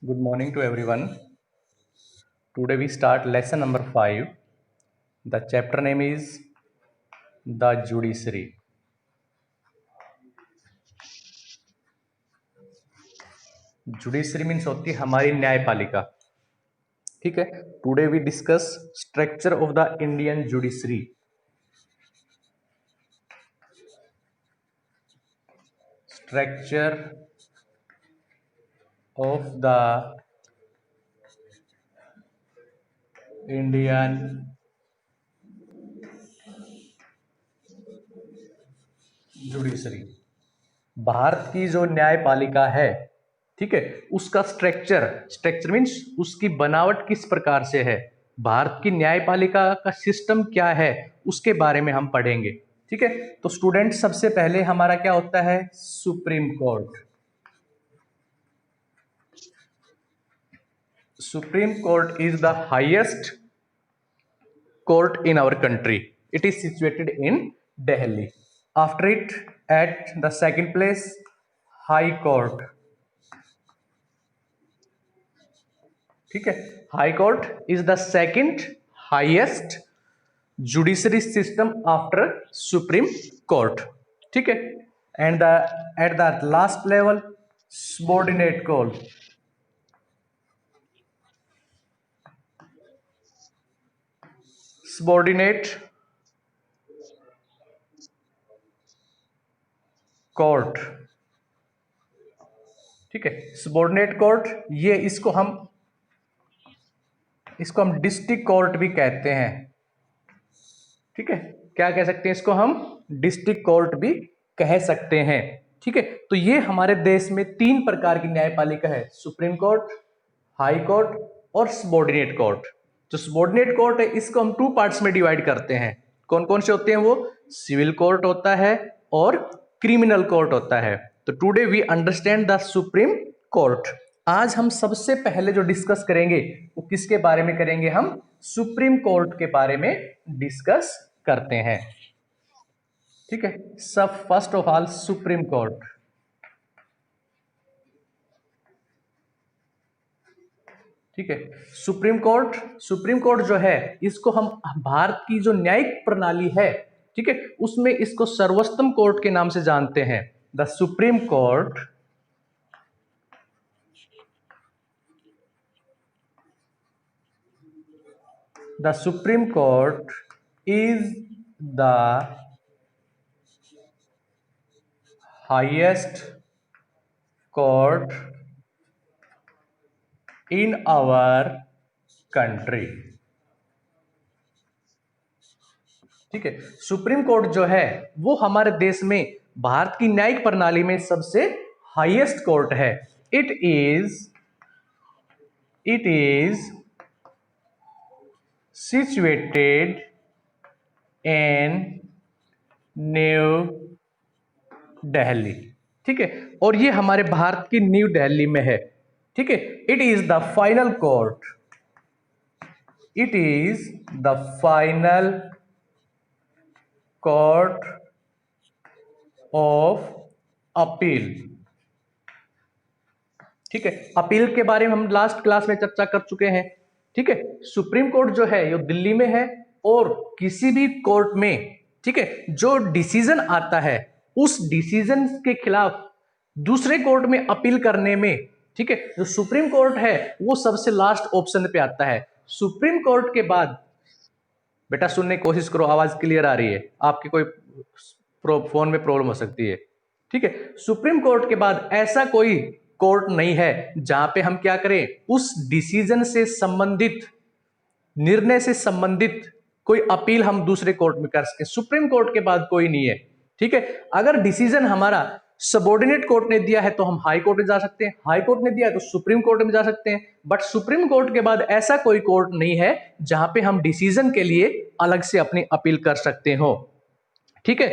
Good morning to everyone. Today we start lesson number 5. The chapter name is The Judiciary. Judiciary means होती है हमारी न्यायपालिका. ठीक है. Today we discuss structure of the Indian judiciary. Structure of the Indian judiciary. Bharat की जो न्यायपालिका है, ठीक है, उसका स्ट्रक्चर मीन्स उसकी बनावट किस प्रकार से है, भारत की न्यायपालिका का सिस्टम क्या है, उसके बारे में हम पढ़ेंगे. ठीक है. तो स्टूडेंट सबसे पहले हमारा क्या होता है, supreme court. Supreme court is the highest court in our country. It is situated in Delhi. After it at the second place high court. ठीक है. High court is the second highest judiciary system after supreme court. ठीक है. And the at the last level subordinate court. Subordinate court. ठीक है. Subordinate court, ये इसको हम district court भी कहते हैं. ठीक है. क्या कह सकते हैं इसको हम, डिस्ट्रिक्ट कोर्ट भी कह सकते हैं. ठीक है. तो ये हमारे देश में 3 प्रकार की न्यायपालिका है, सुप्रीम कोर्ट, हाई कोर्ट और सबॉर्डिनेट कोर्ट. जो सबॉर्डिनेट कोर्ट है इसको हम 2 पार्ट्स में डिवाइड करते हैं. कौन कौन से होते हैं वो, सिविल कोर्ट होता है और क्रिमिनल कोर्ट होता है. तो today we understand the supreme court. आज हम सबसे पहले जो डिस्कस करेंगे वो किसके बारे में करेंगे, हम सुप्रीम कोर्ट के बारे में डिस्कस करते हैं. ठीक है. सब first of all supreme court. ठीक है. सुप्रीम कोर्ट जो है इसको हम भारत की जो न्यायिक प्रणाली है, ठीक है, उसमें इसको सर्वोत्तम कोर्ट के नाम से जानते हैं. The supreme court is the highest court in our country. ठीक है. सुप्रीम कोर्ट जो है वो हमारे देश में भारत की न्यायिक प्रणाली में सबसे हाईएस्ट कोर्ट है. It is situated in new Delhi. ठीक है. और ये हमारे भारत की न्यू दिल्ली में है. ठीक है. It is the final court. It is the final court of appeal. ठीक है. अपील के बारे में हम लास्ट क्लास में चर्चा कर चुके हैं. ठीक है. सुप्रीम कोर्ट जो है ये दिल्ली में है और किसी भी कोर्ट में, ठीक है, जो डिसीजन आता है उस डिसीजन के खिलाफ दूसरे कोर्ट में अपील करने में, ठीक है, जो सुप्रीम कोर्ट है वो सबसे लास्ट ऑप्शन पे आता है. सुप्रीम कोर्ट के बाद, बेटा सुनने की कोशिश करो, आवाज क्लियर आ रही है, आपकी कोई फोन में प्रॉब्लम हो सकती है. ठीक है. सुप्रीम कोर्ट के बाद ऐसा कोई कोर्ट नहीं है जहां पे हम क्या करें, उस डिसीजन से संबंधित, निर्णय से संबंधित कोई अपील हम दूसरे कोर्ट में कर सके. सुप्रीम कोर्ट के बाद कोई नहीं है. ठीक है. अगर डिसीजन हमारा सबॉर्डिनेट कोर्ट ने दिया है तो हम हाई कोर्ट में जा सकते हैं, हाई कोर्ट ने दिया है तो सुप्रीम कोर्ट में जा सकते हैं. बट सुप्रीम कोर्ट के बाद ऐसा कोई कोर्ट नहीं है जहां पे हम डिसीजन के लिए अलग से अपनी अपील कर सकते हो. ठीक है.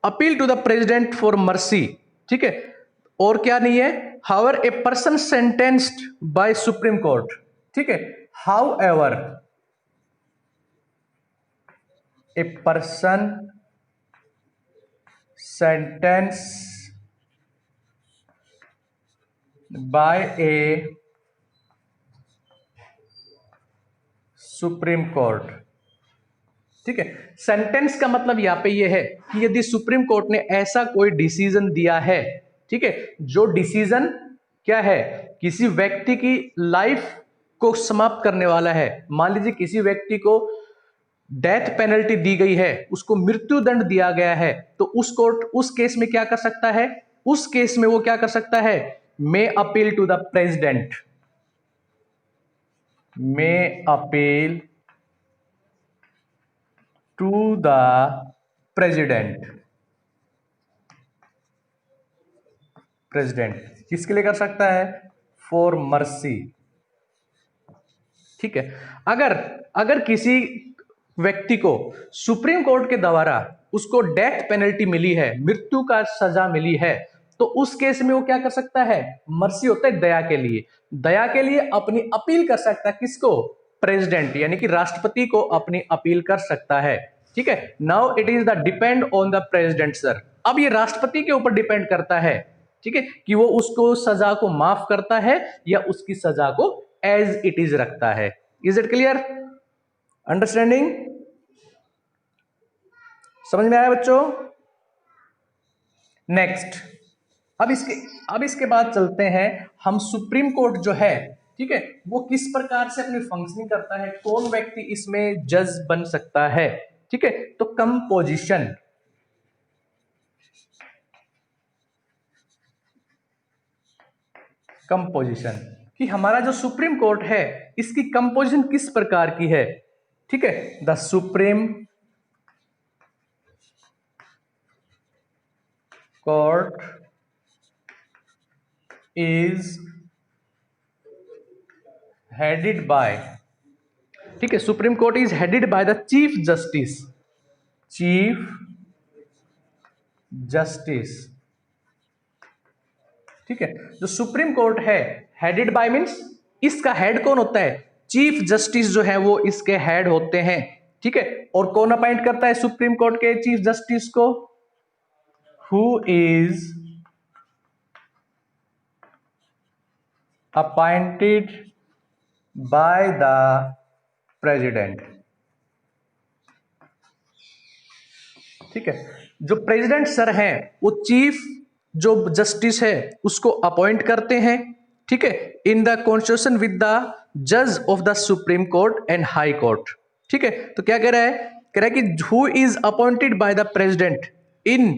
Appeal to the president for mercy. ठीक है. और क्या नहीं है, however a person sentenced by supreme court. ठीक है. However a person sentence by a supreme court. ठीक है, सेंटेंस का मतलब यहां पे ये है कि यदि सुप्रीम कोर्ट ने ऐसा कोई डिसीजन दिया है, ठीक है, जो डिसीजन क्या है, किसी व्यक्ति की लाइफ को समाप्त करने वाला है। मान लीजिए किसी व्यक्ति को डेथ पेनल्टी दी गई है, उसको मृत्यु दंड दिया गया है, तो उस कोर्ट उस केस में क्या कर सकता है, उस केस में वो क्या कर सकता है, may appeal to the president, may appeal to the president. President किसके लिए कर सकता है, फॉर मर्सी। ठीक है, अगर किसी व्यक्ति को सुप्रीम कोर्ट के द्वारा उसको डेथ पेनल्टी मिली है, मृत्यु का सजा मिली है, तो उस केस में वो क्या कर सकता है, मर्सी होता है दया के लिए, दया के लिए अपनी अपील कर सकता है, किसको, प्रेसिडेंट यानी कि राष्ट्रपति को अपनी अपील कर सकता है। ठीक है, now it is the depend on the president sir. अब ये राष्ट्रपति के ऊपर डिपेंड करता है, ठीक है, कि वो उसको सजा को माफ करता है या उसकी सजा को एज इट इज रखता है। इज इट क्लियर, अंडरस्टैंडिंग, समझ में आया बच्चों? नेक्स्ट, अब इसके बाद चलते हैं हम सुप्रीम कोर्ट जो है, ठीक है, वो किस प्रकार से अपनी फंक्शनिंग करता है, कौन व्यक्ति इसमें जज बन सकता है। ठीक है, तो कंपोजिशन, कि हमारा जो सुप्रीम कोर्ट है इसकी कंपोजिशन किस प्रकार की है। ठीक है, the supreme court is headed bye, ठीक है, supreme court is headed by the chief justice, ठीक है, जो सुप्रीम कोर्ट है हेडेड बाय मींस इसका हेड कौन होता है, चीफ जस्टिस जो है वो इसके हेड होते हैं। ठीक है, और कौन अपॉइंट करता है सुप्रीम कोर्ट के चीफ जस्टिस को, who is appointed by the president. ठीक है, जो प्रेसिडेंट सर हैं वो चीफ जो जस्टिस है उसको अपॉइंट करते हैं। ठीक है, in the constitution with the जज of the supreme court and high court. ठीक है, तो क्या कह रहा है कि who is appointed by the president in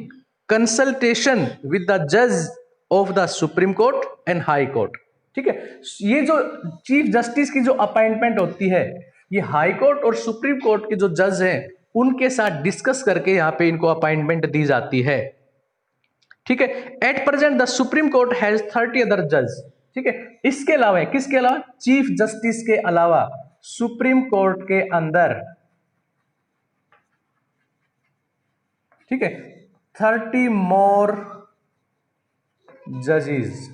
consultation with the जज of the supreme court and high court. ठीक है, ये जो चीफ जस्टिस की जो अपॉइंटमेंट होती है, ये हाई कोर्ट और सुप्रीम कोर्ट के जो जज हैं उनके साथ डिस्कस करके यहां पे इनको अपॉइंटमेंट दी जाती है। ठीक है, at present the supreme court has 30 other जज। ठीक है, इसके अलावा, किसके अलावा, चीफ जस्टिस के अलावा सुप्रीम कोर्ट के अंदर, ठीक है, 30 मोर जजेस।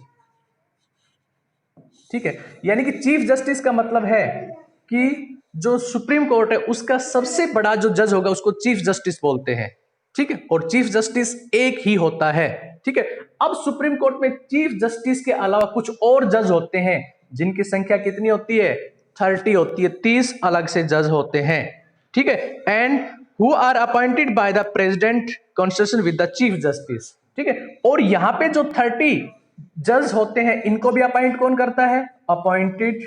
ठीक है, यानी कि चीफ जस्टिस का मतलब है कि जो सुप्रीम कोर्ट है उसका सबसे बड़ा जो जज होगा उसको चीफ जस्टिस बोलते हैं। ठीक है, और चीफ जस्टिस एक ही होता है। ठीक है, अब सुप्रीम कोर्ट में चीफ जस्टिस के अलावा कुछ और जज होते हैं जिनकी संख्या कितनी होती है, 30 होती है, 30 अलग से जज होते हैं। ठीक है, and who are appointed by the president constitution with the chief justice. ठीक है, और यहां पे जो 30 जज होते हैं इनको भी अपॉइंट कौन करता है, अपॉइंटेड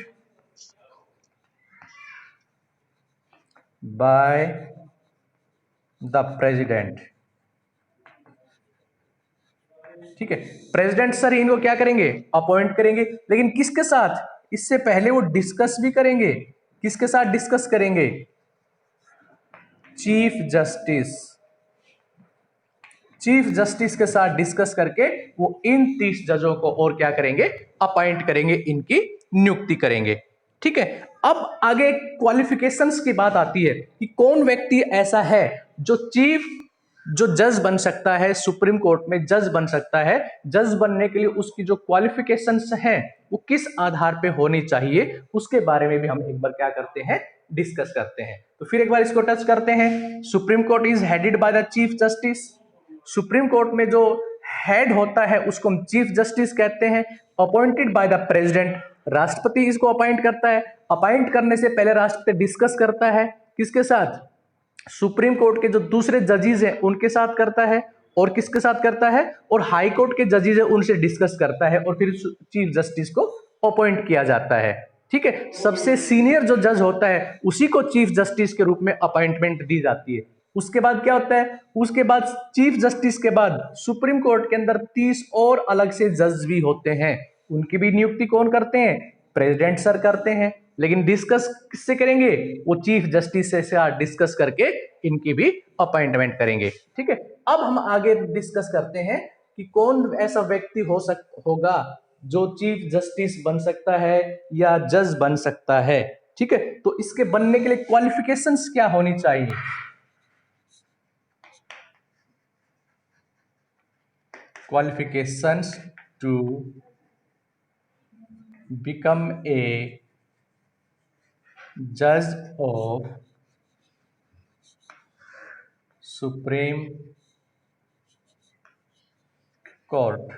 बाय द प्रेसिडेंट। ठीक है, प्रेसिडेंट सर इनको क्या करेंगे, अपॉइंट करेंगे, लेकिन किसके साथ, इससे पहले वो डिस्कस भी करेंगे, किसके साथ डिस्कस करेंगे, चीफ जस्टिस के साथ डिस्कस करके वो इन 30 जजों को और क्या करेंगे, अपॉइंट करेंगे, इनकी नियुक्ति करेंगे। ठीक है, अब आगे क्वालिफिकेशंस की बात आती है कि कौन व्यक्ति ऐसा है जो जज बन सकता है, सुप्रीम कोर्ट में जज बन सकता है। जज बनने के लिए उसकी जो क्वालिफिकेशंस हैं वो किस आधार पे होनी चाहिए, उसके बारे में भी हम एक बार क्या करते हैं, डिस्कस करते हैं। तो फिर एक बार इसको टच करते हैं। Supreme court is headed by the chief justice. Supreme court में जो हेड होता है उसको हम चीफ जस्टिस कहते हैं, अपॉइंटेड बाय द प्रेसिडेंट। राष्ट्रपति इसको अपॉइंट करता है। अपॉइंट करने से पहले राष्ट्रपति डिस्कस करता है किसके साथ? सुप्रीम कोर्ट के जो दूसरे जजेस हैं उनके साथ करता है, और किसके साथ करता है? और हाई कोर्ट के जजेस है उनसे डिस्कस करता है, और फिर चीफ जस्टिस को अपॉइंट किया जाता है। ठीक है, सबसे सीनियर जो जज होता है उसी को चीफ जस्टिस के रूप में अपॉइंटमेंट दी जाती है। उसके बाद क्या होता है? उसके बाद चीफ जस्टिस के बाद सुप्रीम कोर्ट के अंदर 30 और अलग से जज भी होते हैं। उनकी भी नियुक्ति कौन करते हैं? प्रेसिडेंट सर करते हैं। लेकिन डिस्कस किससे करेंगे? वो चीफ जस्टिस से डिस्कस करके इनकी भी अपॉइंटमेंट करेंगे। ठीक है, अब हम आगे डिस्कस करते हैं कि कौन ऐसा व्यक्ति होगा जो चीफ जस्टिस बन सकता है या जज बन सकता है। ठीक है, तो इसके बनने के लिए क्वालिफिकेशंस क्या होनी चाहिए? क्वालिफिकेशंस टू बिकम ए जज of supreme court.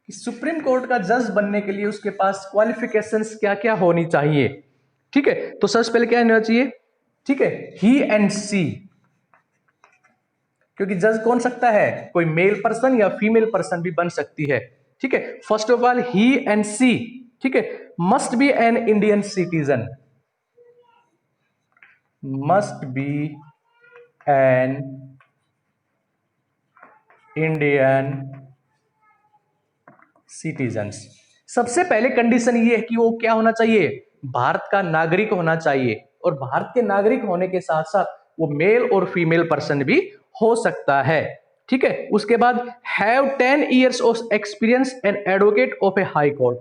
Supreme court का जज बनने के लिए उसके पास क्वालिफिकेशंस क्या क्या होनी चाहिए? ठीक है, तो सबसे पहले क्या होना चाहिए? ठीक है, ही एंड सी, क्योंकि जज कौन सकता है? कोई मेल पर्सन या फीमेल पर्सन भी बन सकती है। ठीक है, first of all he and she, ठीक है, must be an Indian citizen, must be an Indian citizens. सबसे पहले कंडीशन ये है कि वो क्या होना चाहिए? भारत का नागरिक होना चाहिए, और भारत के नागरिक होने के साथ साथ वो मेल और फीमेल पर्सन भी हो सकता है। ठीक है, उसके बाद have 10 years of experience and advocate of a high court.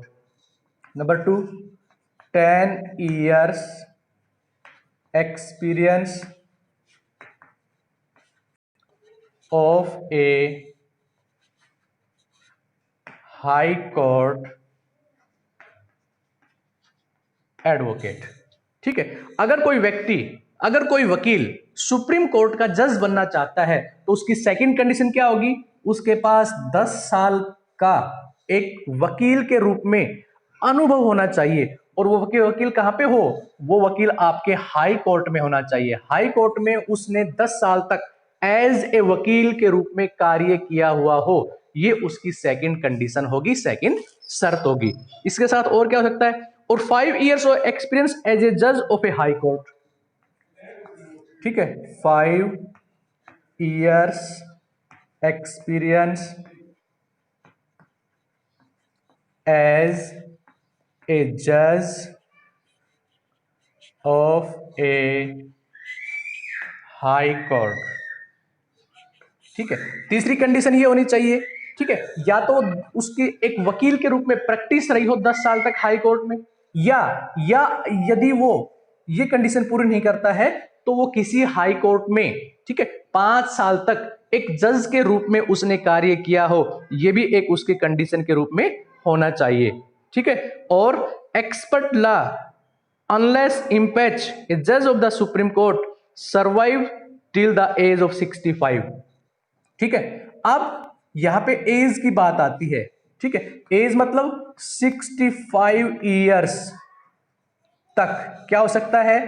Number 2, 10 years experience of a high court advocate. ठीक है, अगर कोई वकील सुप्रीम कोर्ट का जज बनना चाहता है तो उसकी सेकंड कंडीशन क्या होगी? उसके पास 10 साल का एक वकील के रूप में अनुभव होना चाहिए। और वो वकील कहां पे हो? वो वकील आपके हाई कोर्ट में होना चाहिए। हाई कोर्ट में उसने 10 साल तक एज ए वकील के रूप में कार्य किया हुआ हो। ये उसकी सेकंड कंडीशन होगी, सेकंड शर्त होगी। इसके साथ और क्या हो सकता है? और 5 years of experience as a जज ऑफ ए हाई कोर्ट। ठीक है, 5 years एक्सपीरियंस एज ए जज ऑफ ए हाई कोर्ट। ठीक है, तीसरी कंडीशन ये होनी चाहिए, ठीक है, या तो उसके एक वकील के रूप में प्रैक्टिस रही हो 10 साल तक हाई कोर्ट में, या यदि वो ये कंडीशन पूरी नहीं करता है तो वो किसी हाई कोर्ट में, ठीक है, 5 साल तक एक जज के रूप में उसने कार्य किया हो। ये भी एक उसके कंडीशन के रूप में होना चाहिए। ठीक है, और expert law unless impeach a जज of the supreme court survive till the age of 65। ठीक है, अब यहां पे एज की बात आती है। ठीक है, एज मतलब 65 इयर्स तक क्या हो सकता है?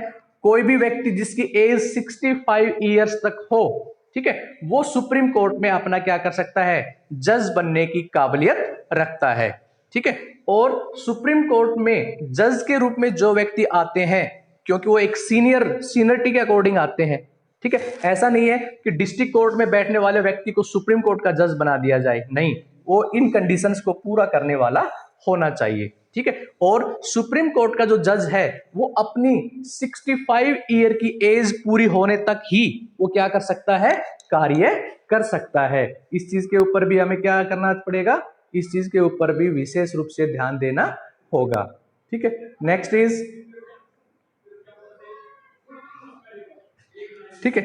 कोई भी व्यक्ति जिसकी एज 65 इयर्स तक हो, ठीक है, वो सुप्रीम कोर्ट में अपना क्या कर सकता है? जज बनने की काबिलियत रखता है। ठीक है, और सुप्रीम कोर्ट में जज के रूप में जो व्यक्ति आते हैं, क्योंकि वो एक सीनियरिटी के अकॉर्डिंग आते हैं। ठीक है, ऐसा नहीं है कि डिस्ट्रिक्ट कोर्ट में बैठने वाले व्यक्ति को सुप्रीम कोर्ट का जज बना दिया जाए, नहीं, वो इन कंडीशंस को पूरा करने वाला होना चाहिए। ठीक है, और सुप्रीम कोर्ट का जो जज है वो अपनी 65 ईयर की एज पूरी होने तक ही वो क्या कर सकता है? कार्य कर सकता है। इस चीज के ऊपर भी हमें क्या करना पड़ेगा? इस चीज के ऊपर भी विशेष रूप से ध्यान देना होगा। ठीक है, नेक्स्ट इज, ठीक है,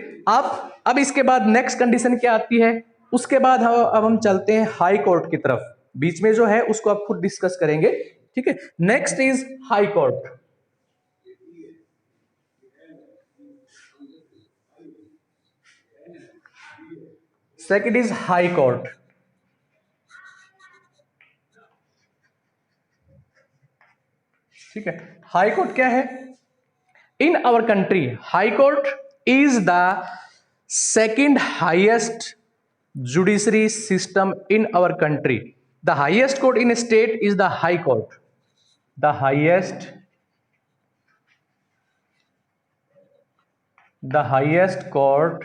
अब इसके बाद नेक्स्ट कंडीशन क्या आती है? उसके बाद अब हम चलते हैं हाई कोर्ट की तरफ। बीच में जो है उसको आप खुद डिस्कस करेंगे। ठीक है, next is high court. Second is high court. ठीक है, हाई कोर्ट क्या है? In our country high court is the second highest judiciary system in our country. The highest court in state is the high court. The highest court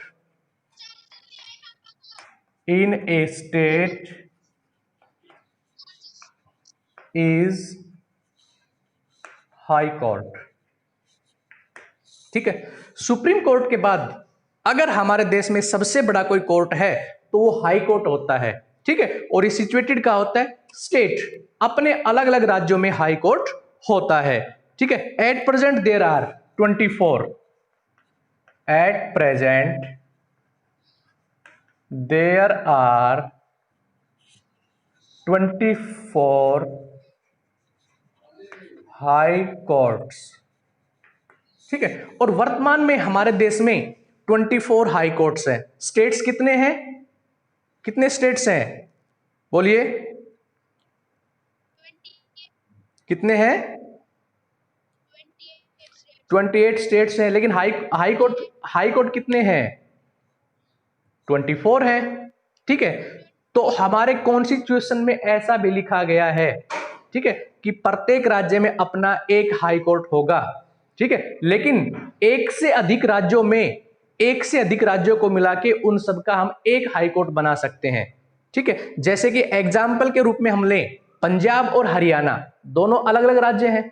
in a state is high court. ठीक है, supreme court के बाद अगर हमारे देश में सबसे बड़ा कोई कोर्ट है तो वो हाई कोर्ट होता है. ठीक है, और ये सिचुएटेड कहां होता है? स्टेट. अपने अलग अलग राज्यों में हाई कोर्ट होता है. ठीक है, at present there are 24. At present there are 24 high courts. ठीक है, और वर्तमान में हमारे देश में 24 हाई कोर्ट्स हैं. स्टेट्स कितने हैं? कितने स्टेट्स हैं? बोलिए कितने हैं? 28 स्टेट्स हैं. लेकिन हाई कोर्ट कितने हैं? 24 है. ठीक है, तो हमारे कॉन्स्टिट्यूशन में ऐसा भी लिखा गया है, ठीक है, कि प्रत्येक राज्य में अपना एक हाई कोर्ट होगा. ठीक है, लेकिन एक से अधिक राज्यों को मिला के उन सबका हम एक हाई कोर्ट बना सकते हैं. ठीक है, जैसे कि एग्जाम्पल के रूप में हम लें पंजाब और हरियाणा, दोनों अलग अलग राज्य हैं,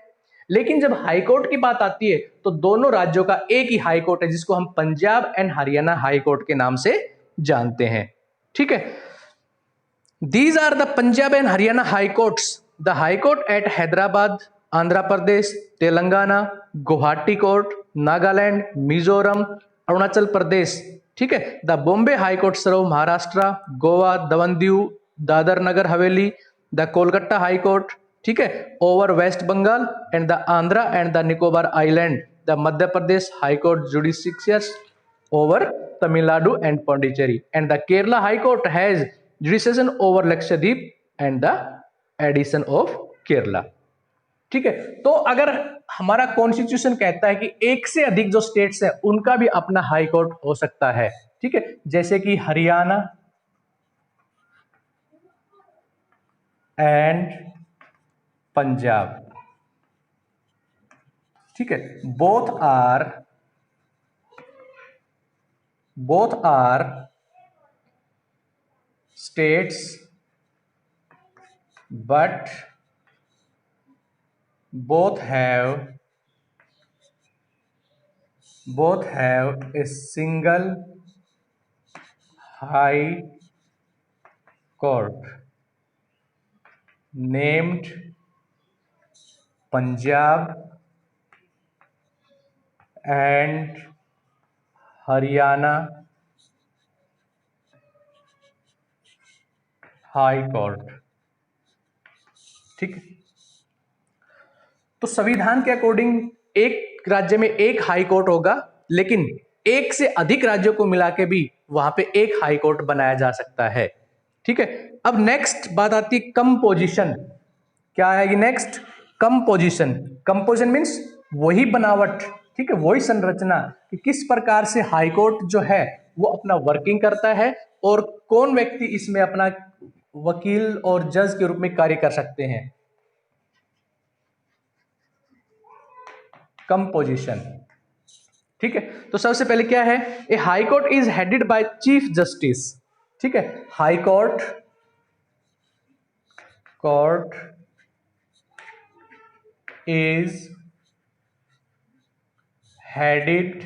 लेकिन जब हाई कोर्ट की बात आती है तो दोनों राज्यों का एक ही हाई कोर्ट है जिसको हम Punjab and Haryana high court के नाम से जानते हैं. ठीक है, these are the Punjab and Haryana high courts. The high court at Hyderabad Andhra Pradesh, Telangana, Guwahati court, Nagaland, Mizoram, Arunachal Pradesh. ठीक है, the Bombay high court serve Maharashtra, Goa, Daman Dadra Nagar Haveli, the Kolkata high court. ठीक है, over West Bengal and the Andhra and the Nicobar island. The Madhya Pradesh high court judicious over Tamil Nadu and Pondicherry, and the Kerala High Court has jurisdiction over Lakshadweep and the addition of Kerala. ठीक है, तो अगर हमारा constitution कहता है कि एक से अधिक जो स्टेट्स हैं उनका भी अपना हाई कोर्ट हो सकता है. ठीक है, जैसे कि हरियाणा एंड पंजाब. ठीक है, both are states but both have a single high court named Punjab and Haryana high court. ठीक है, तो संविधान के अकॉर्डिंग एक राज्य में एक हाई कोर्ट होगा, लेकिन एक से अधिक राज्यों को मिला के भी वहां पे एक हाई कोर्ट बनाया जा सकता है. ठीक है, अब नेक्स्ट बात आती है कंपोजिशन. क्या आएगी नेक्स्ट? कंपोजिशन. कंपोजिशन मीन्स वही बनावट, ठीक है, वही संरचना कि किस प्रकार से हाई कोर्ट जो है वो अपना वर्किंग करता है और कौन व्यक्ति इसमें अपना वकील और जज के रूप में कार्य कर सकते हैं. कंपोजिशन. ठीक है, तो सबसे पहले क्या है? A high court is headed by chief justice. ठीक है, high court is headed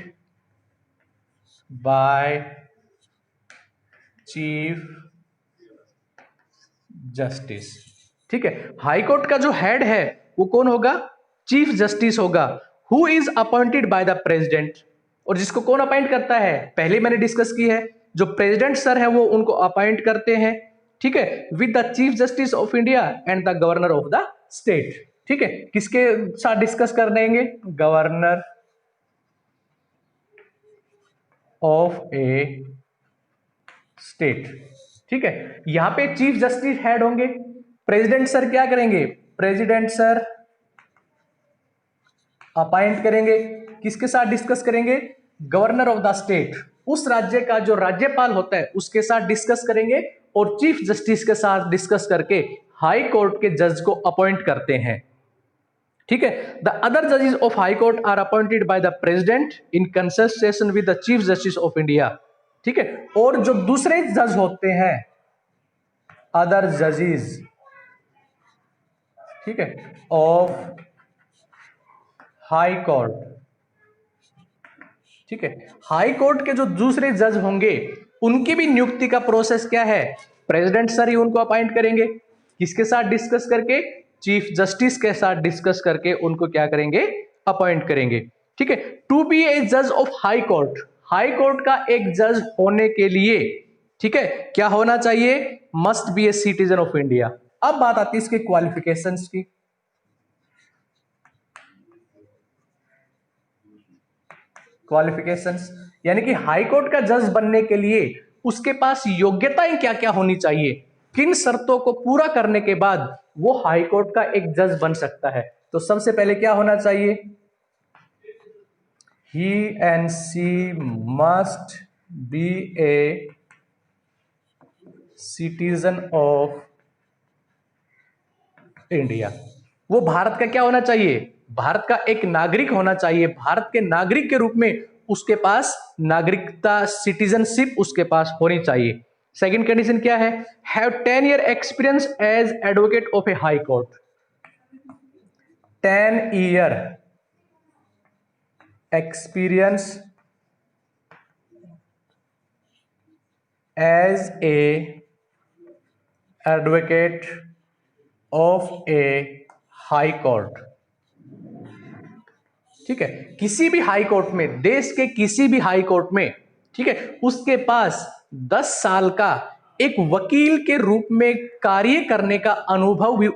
by chief justice. ठीक है, हाई कोर्ट का जो हेड है वो कौन होगा? चीफ जस्टिस होगा. Who is appointed by the president. और जिसको कौन अपॉइंट करता है? पहले मैंने डिस्कस की है, जो प्रेसिडेंट सर है वो उनको अपॉइंट करते हैं. ठीक है, with the chief justice of India and the governor of the state. ठीक है, किसके साथ डिस्कस कर देंगे? Governor of A state. ठीक है, यहां पे चीफ जस्टिस हेड होंगे. प्रेसिडेंट सर क्या करेंगे? प्रेसिडेंट सर अपॉइंट करेंगे। किसके साथ डिस्कस करेंगे? गवर्नर ऑफ द स्टेट, उस राज्य का जो राज्यपाल होता है उसके साथ डिस्कस करेंगे और चीफ जस्टिस के साथ डिस्कस करके हाई कोर्ट के जज को अपॉइंट करते हैं। ठीक है। द अदर जजेस of high court are appointed by the president in consultation with the chief justice of India. ठीक है। और जो दूसरे जज होते हैं, अदर जजेस, ठीक है, ऑफ हाई कोर्ट, ठीक है, हाई कोर्ट के जो दूसरे जज होंगे उनकी भी नियुक्ति का प्रोसेस क्या है? प्रेसिडेंट सर ही उनको अपॉइंट करेंगे। किसके साथ डिस्कस करके? चीफ जस्टिस के साथ डिस्कस करके उनको क्या करेंगे? अपॉइंट करेंगे। ठीक है। टू बी ए जज of high court, high court का एक जज होने के लिए, ठीक है, क्या होना चाहिए? Must be a citizen of India. अब बात आती है इसके क्वालिफिकेशंस की। क्वालिफिकेशंस यानी कि हाई कोर्ट का जज बनने के लिए उसके पास योग्यताएं क्या क्या होनी चाहिए, किन शर्तों को पूरा करने के बाद वो हाई कोर्ट का एक जज बन सकता है। तो सबसे पहले क्या होना चाहिए? He and she must be a citizen of India. वो भारत का क्या होना चाहिए? भारत का एक नागरिक होना चाहिए। भारत के नागरिक के रूप में उसके पास नागरिकता, सिटीजनशिप उसके पास होनी चाहिए। सेकंड कंडीशन क्या है? Have 10 year experience as advocate of a high court. 10 year experience as a advocate of a high court. ठीक है। किसी भी हाई कोर्ट में, देश के किसी भी हाई कोर्ट में, ठीक है, उसके पास 10 साल का एक वकील के रूप में कार्य करने का अनुभव भी